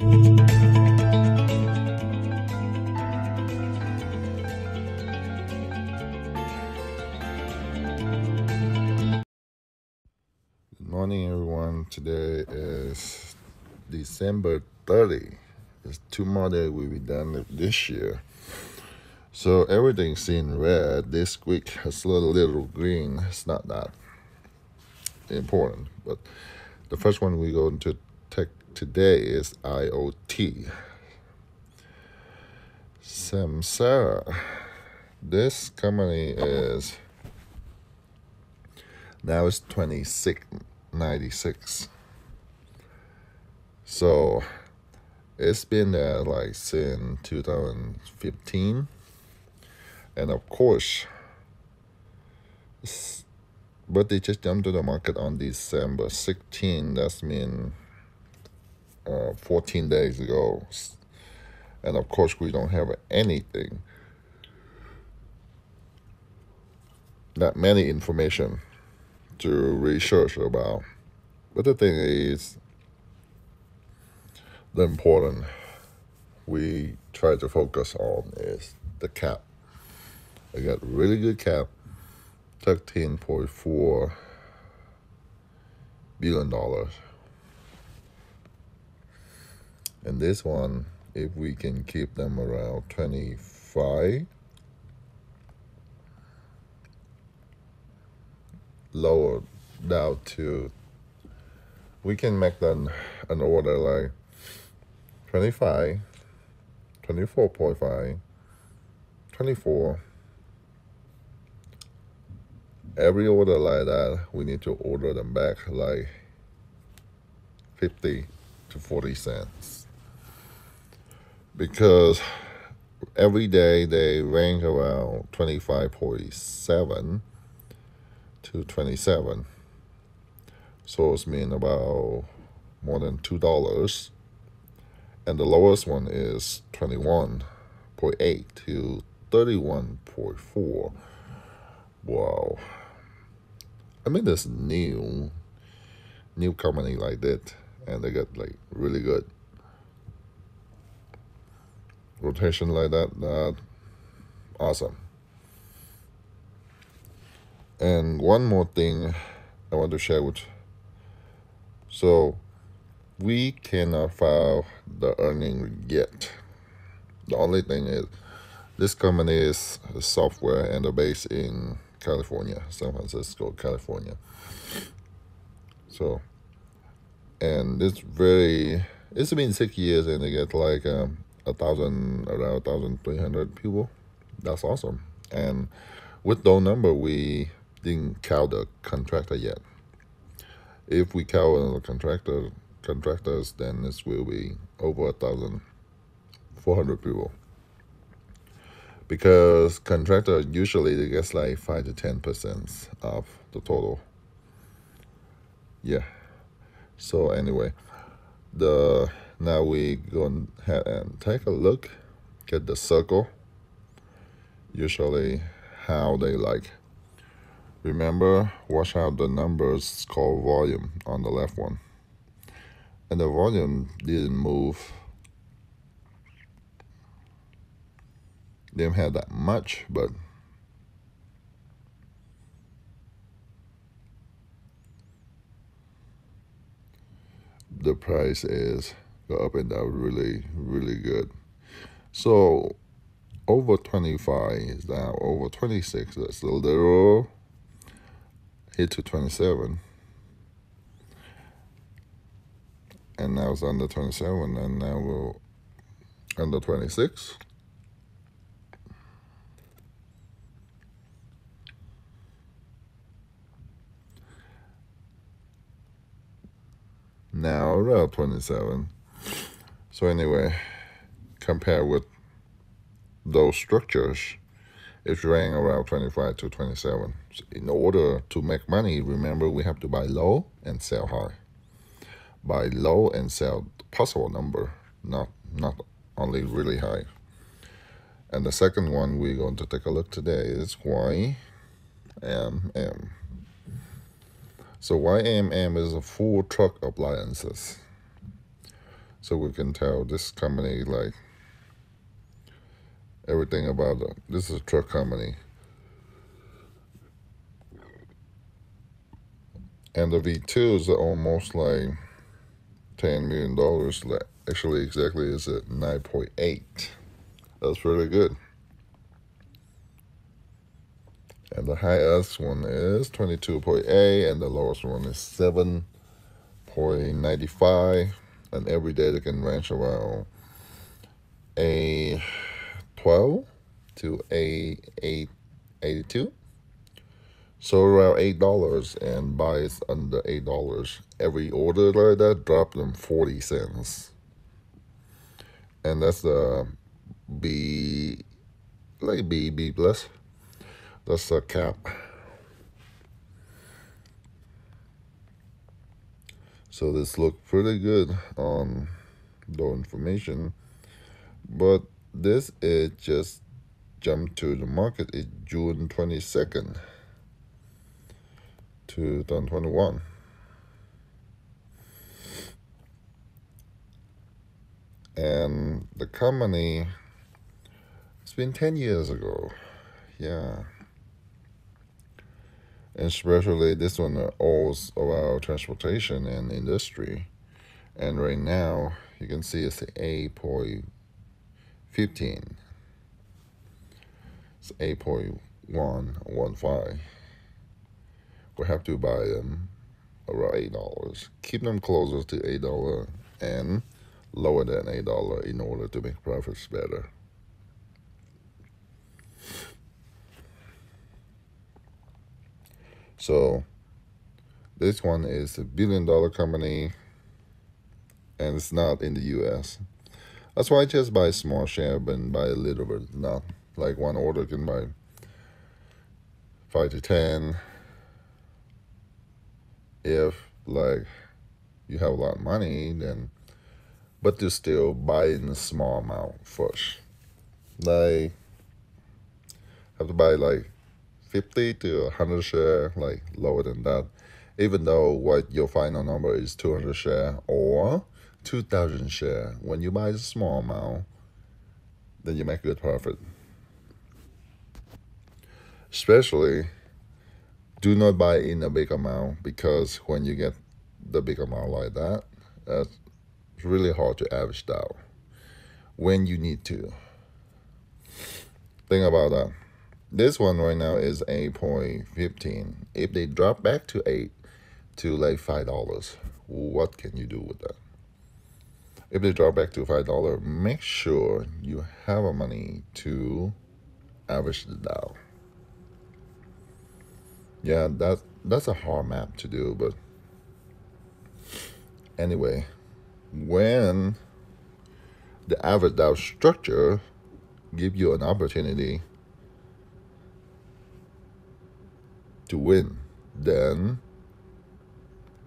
Good morning, everyone. Today is December 30. It's 2 more days we'll be done this year. So everything's in red. This week has a little green. It's not that important. But the first one we're going to take today is IoT. Samsara. This company is now it's 26.96. So it's been there like since 2015, and of course, but they just jumped to the market on December 16. That's mean 14 days ago, and of course we don't have anything, not many information to research about. But the thing is, the important we try to focus on is the cap. I got really good cap, $13.4 billion. And this one, if we can keep them around 25, lower down to, we can make them an order like 25, 24.5, 24. Every order like that, we need to order them back like 50 to 40 cents. Because every day they range around 25.7 to 27. So it's mean about more than $2. And the lowest one is 21.8 to 31.4. Wow. I mean, this new company like that, and they got like really good rotation like that. Awesome. And one more thing I want to share with you. So we cannot file the earning yet. The only thing is, this company is a software and they're based in California, San Francisco, California. So, and it's been 6 years and they get like around 1,300 people. That's awesome. And with those number, we didn't count the contractor yet. If we count the contractors, then this will be over 1,400 people. Because contractor usually they get like 5 to 10% of the total. Yeah. So anyway, now we go ahead and take a look at the circle. Usually how they like. Remember, watch out the numbers called volume on the left one. And the volume didn't move. Didn't have that much, but the price is go up and down really, really good. So over 25 is now over 26. That's a little hit to 27. And now it's under 27, and now we're under 26. Now around 27. So anyway, compared with those structures, it's running around 25 to 27. So in order to make money, remember we have to buy low and sell high. Buy low and sell the possible number, not only really high. And the second one we're going to take a look today is YMM. So YMM is a full truck appliances. So we can tell this company, like, everything about it. This is a truck company. And the V2s are almost like $10 million. Actually, exactly is at 9.8. That's really good. And the highest one is 22.8, and the lowest one is 7.95. And every day they can range around a 12 to a 8.82. So around $8, and buys under $8. Every order like that drop them 40 cents. And that's the B plus. That's the cap. So this look pretty good on the information, but this is just jumped to the market is June 22nd, 2021. And the company, it's been 10 years ago. Yeah. And especially this one all about transportation and industry. And right now, you can see it's 8.15. It's 8.115. We have to buy them around $8. Keep them closer to $8 and lower than $8 in order to make profits better. So this one is $1 billion company, and it's not in the US. That's why I just buy a small share and buy a little bit, not like one order can buy 5 to 10. If like you have a lot of money, then but to still buy in a small amount first. Like have to buy like 50 to 100 share, like lower than that. Even though what your final number is 200 share or 2,000 share, when you buy a small amount, then you make good profit. Especially, do not buy in a big amount, because when you get the big amount like that, it's really hard to average out when you need to. Think about that. This one right now is 8.15. If they drop back to 8 to like $5, what can you do with that? If they drop back to $5, make sure you have money to average the Dow. Yeah, that's a hard map to do, but anyway, when the average Dow structure give you an opportunity to win, then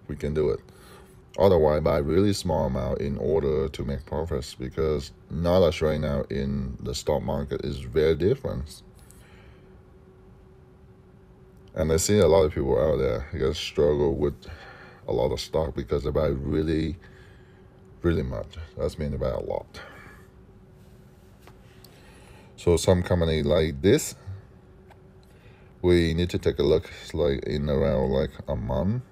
we can do it. Otherwise, buy really small amount in order to make profits, because knowledge right now in the stock market is very different. And I see a lot of people out there that struggle with a lot of stock because they buy really, really much. That's mean they buy a lot. So some company like this, we need to take a look. It's like in around like a month,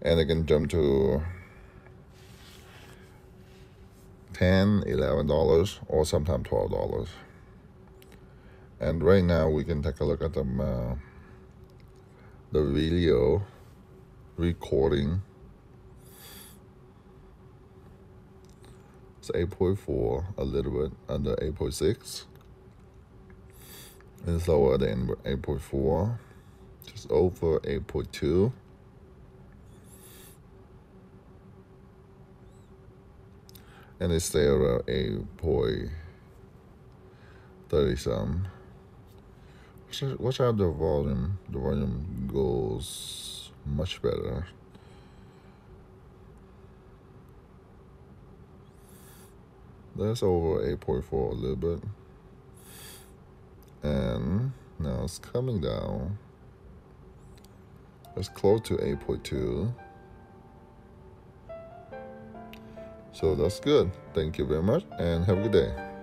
and it can jump to $10, $11, or sometimes $12. And right now we can take a look at the video recording. It's 8.4, a little bit under 8.6. It's lower than 8.4, just over 8.2. And it stay around 8.30 some. Watch out the volume. The volume goes much better. That's over 8.4 a little bit. And now it's coming down. It's close to 8.2. So that's good. Thank you very much and have a good day.